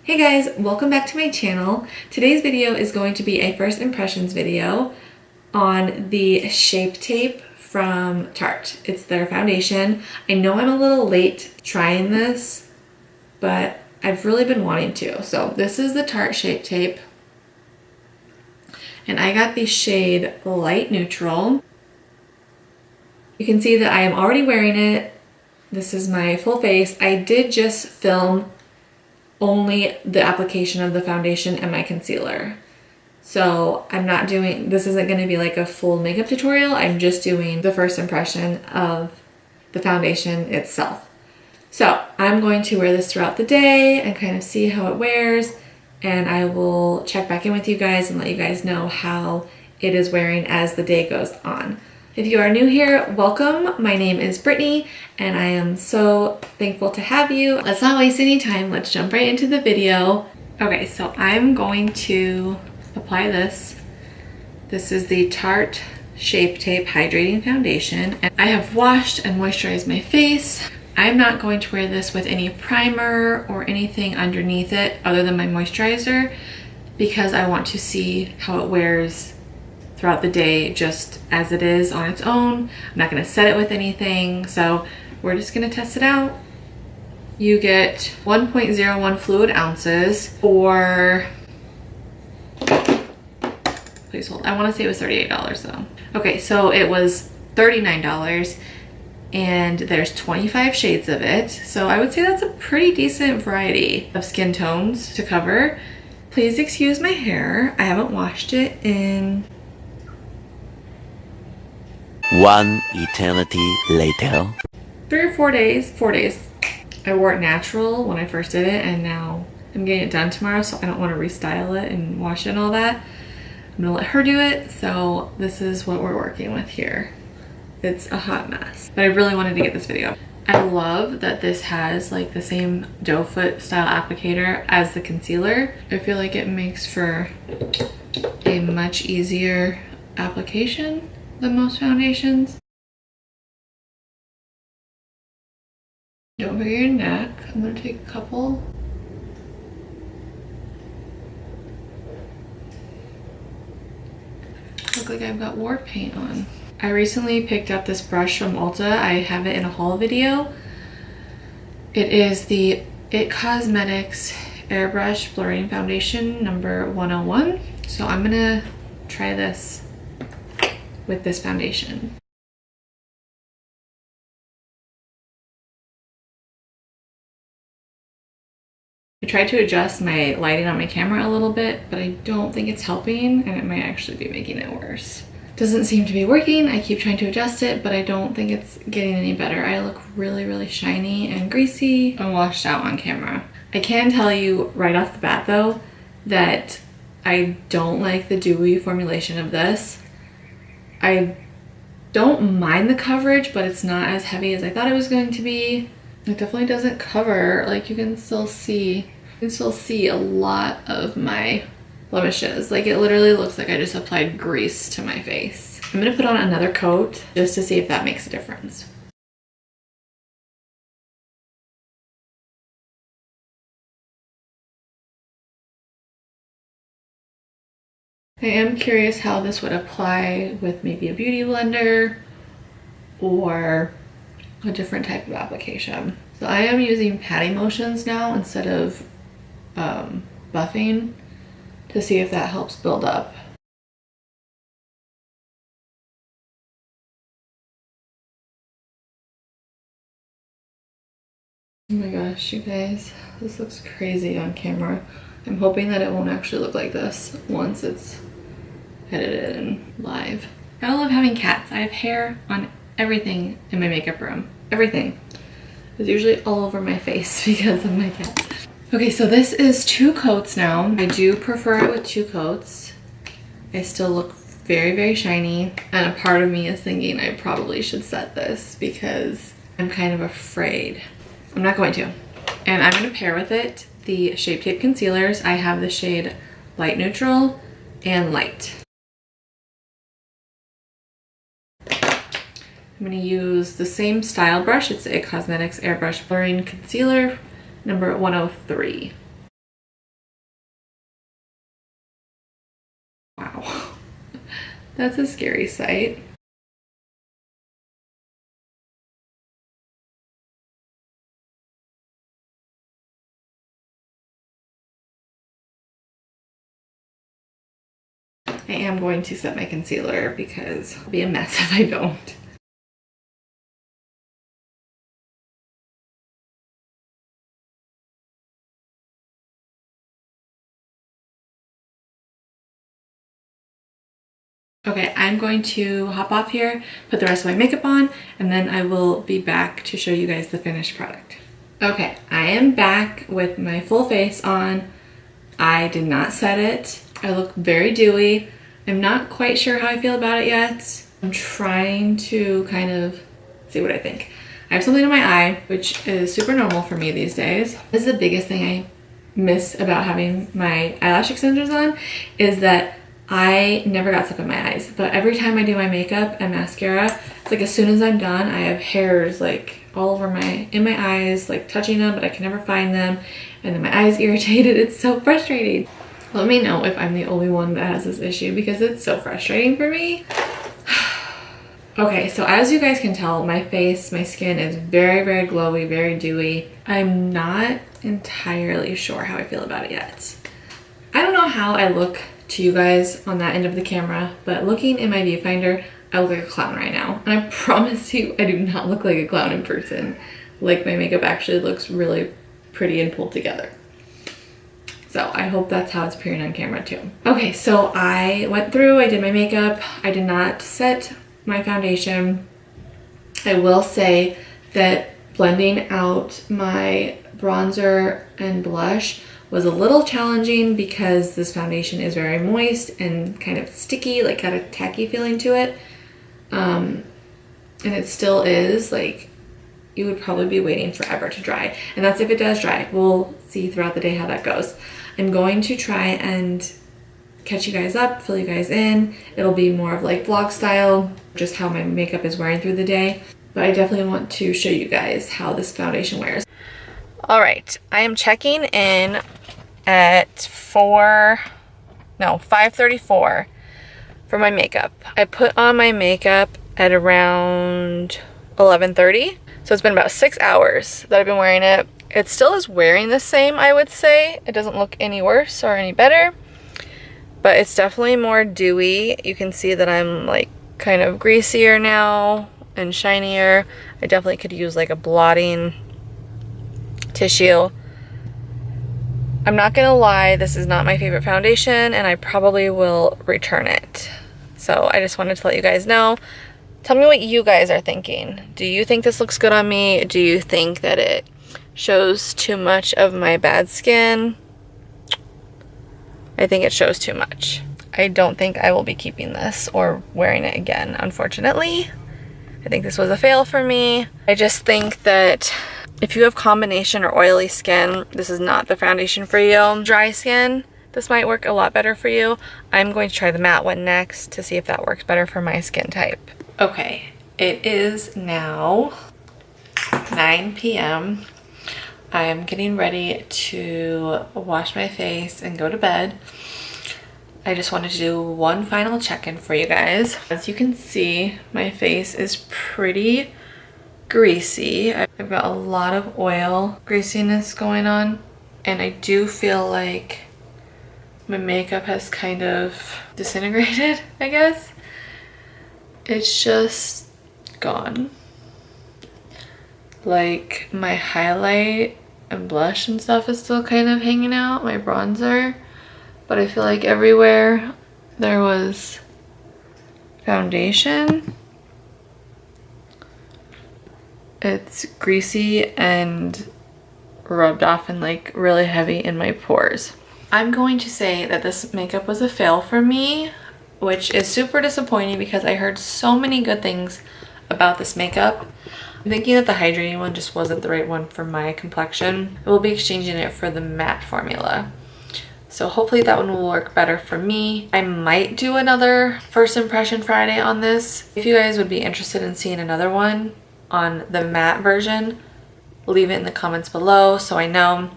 Hey guys, welcome back to my channel. Today's video is going to be a first impressions video on the Shape Tape from Tarte. It's their foundation. I know I'm a little late trying this, but I've really been wanting to. So this is the Tarte Shape Tape, and I got the shade Light Neutral. You can see that I am already wearing it. This is my full face. I did just film only the application of the foundation and my concealer. So I'm not doing, this isn't going to be like a full makeup tutorial. I'm just doing the first impression of the foundation itself. So I'm going to wear this throughout the day and kind of see how it wears, and I will check back in with you guys and let you guys know how it is wearing as the day goes on. If you are new here, welcome. My name is Brittany and I am so thankful to have you. Let's not waste any time. Let's jump right into the video. Okay, so I'm going to apply this. This is the Tarte Shape Tape Hydrating Foundation, and I have washed and moisturized my face. I'm not going to wear this with any primer or anything underneath it other than my moisturizer because I want to see how it wears throughout the day just as it is on its own. I'm not going to set it with anything, so we're just going to test it out. You get 1.01 fluid ounces or, please hold, I want to say it was $38 though. Okay, so it was $39 and there's 25 shades of it, so I would say that's a pretty decent variety of skin tones to cover. Please excuse my hair. I haven't washed it in one eternity later. 3 or 4 days. 4 days. I wore it natural when I first did it, and now I'm getting it done tomorrow, so I don't want to restyle it and wash it and all that. I'm gonna let her do it, so this is what we're working with here. It's a hot mess, but I really wanted to get this video. I love that this has like the same doe foot style applicator as the concealer. I feel like it makes for a much easier application than most foundations. Over your neck, I'm gonna take a couple. Look like I've got war paint on. I recently picked up this brush from Ulta. I have it in a haul video. It is the It Cosmetics Airbrush Blurring Foundation number 101. So I'm gonna try this with this foundation. I tried to adjust my lighting on my camera a little bit, but I don't think it's helping, and it might actually be making it worse. Doesn't seem to be working. I keep trying to adjust it, but I don't think it's getting any better. I look really, really shiny and greasy and washed out on camera. I can tell you right off the bat though that I don't like the dewy formulation of this. I don't mind the coverage, but it's not as heavy as I thought it was going to be. It definitely doesn't cover, like you can still see a lot of my blemishes. Like it literally looks like I just applied grease to my face. I'm gonna put on another coat just to see if that makes a difference. I am curious how this would apply with maybe a beauty blender or a different type of application. So I am using patting motions now instead of buffing to see if that helps build up. Oh my gosh, you guys, this looks crazy on camera. I'm hoping that it won't actually look like this once it's edited and live. I love having cats. I have hair on everything in my makeup room. Everything. It's usually all over my face because of my cats. Okay, so this is 2 coats now. I do prefer it with 2 coats. I still look very, very shiny. And a part of me is thinking I probably should set this because I'm kind of afraid. I'm not going to. And I'm going to pair with it the Shape Tape concealers. I have the shade Light Neutral and Light. I'm going to use the same style brush. It's the It Cosmetics Airbrush Blurring Concealer number 103. That's a scary sight. I am going to set my concealer because it'll be a mess if I don't. Okay, I'm going to hop off here, put the rest of my makeup on, and then I will be back to show you guys the finished product. Okay, I am back with my full face on. I did not set it. I look very dewy. I'm not quite sure how I feel about it yet. I'm trying to kind of see what I think. I have something in my eye, which is super normal for me these days. This is the biggest thing I miss about having my eyelash extenders on, is that I never got stuff in my eyes, but every time I do my makeup and mascara, it's like as soon as I'm done, I have hairs like all over in my eyes, like touching them, but I can never find them. And then my eyes irritated. It's so frustrating. Let me know if I'm the only one that has this issue, because it's so frustrating for me. Okay, so as you guys can tell, my skin is very, very glowy, very dewy. I'm not entirely sure how I feel about it yet. I don't know how I look to you guys on that end of the camera, but looking in my viewfinder, I look like a clown right now. And I promise you, I do not look like a clown in person. Like, my makeup actually looks really pretty and pulled together. So I hope that's how it's appearing on camera too. Okay, so I went through, I did my makeup. I did not set my foundation. I will say that blending out my bronzer and blush was a little challenging because this foundation is very moist and kind of sticky, like got a tacky feeling to it. And it still is, like, you would probably be waiting forever to dry. And that's if it does dry. We'll see throughout the day how that goes. I'm going to try and catch you guys up, fill you guys in. It'll be more of like vlog style, just how my makeup is wearing through the day. But I definitely want to show you guys how this foundation wears. All right, I am checking in at 5:34 for my makeup. I put on my makeup at around 11:30. So it's been about 6 hours that I've been wearing it. It still is wearing the same, I would say. It doesn't look any worse or any better, but it's definitely more dewy. You can see that I'm like kind of greasier now and shinier. I definitely could use like a blotting tissue. I'm not gonna lie, this is not my favorite foundation and I probably will return it. So I just wanted to let you guys know. Tell me what you guys are thinking. Do you think this looks good on me? Do you think that it shows too much of my bad skin? I think it shows too much. I don't think I will be keeping this or wearing it again, unfortunately. I think this was a fail for me. I just think that if you have combination or oily skin, this is not the foundation for you. Dry skin, this might work a lot better for you. I'm going to try the matte one next to see if that works better for my skin type. Okay, it is now 9 p.m. I am getting ready to wash my face and go to bed. I just wanted to do one final check-in for you guys. As you can see, my face is pretty greasy. I've got a lot of oil greasiness going on, and I do feel like my makeup has kind of disintegrated, I guess. It's just gone. Like, my highlight and blush and stuff is still kind of hanging out, my bronzer, but I feel like everywhere there was foundation, it's greasy and rubbed off and like really heavy in my pores. I'm going to say that this makeup was a fail for me, which is super disappointing because I heard so many good things about this makeup. I'm thinking that the hydrating one just wasn't the right one for my complexion. I will be exchanging it for the matte formula. So hopefully that one will work better for me. I might do another first impression Friday on this. If you guys would be interested in seeing another one on the matte version, leave it in the comments below so I know.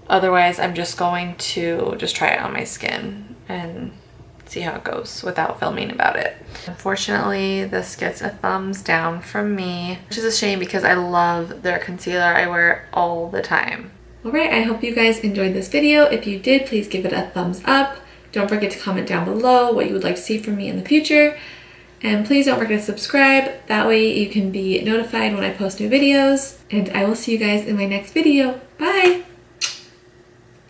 Otherwise, I'm just going to try it on my skin and see how it goes without filming about it. Unfortunately, this gets a thumbs down from me, which is a shame because I love their concealer. I wear it all the time. Alright, I hope you guys enjoyed this video. If you did, please give it a thumbs up. Don't forget to comment down below what you would like to see from me in the future. And please don't forget to subscribe. That way you can be notified when I post new videos. And I will see you guys in my next video. Bye!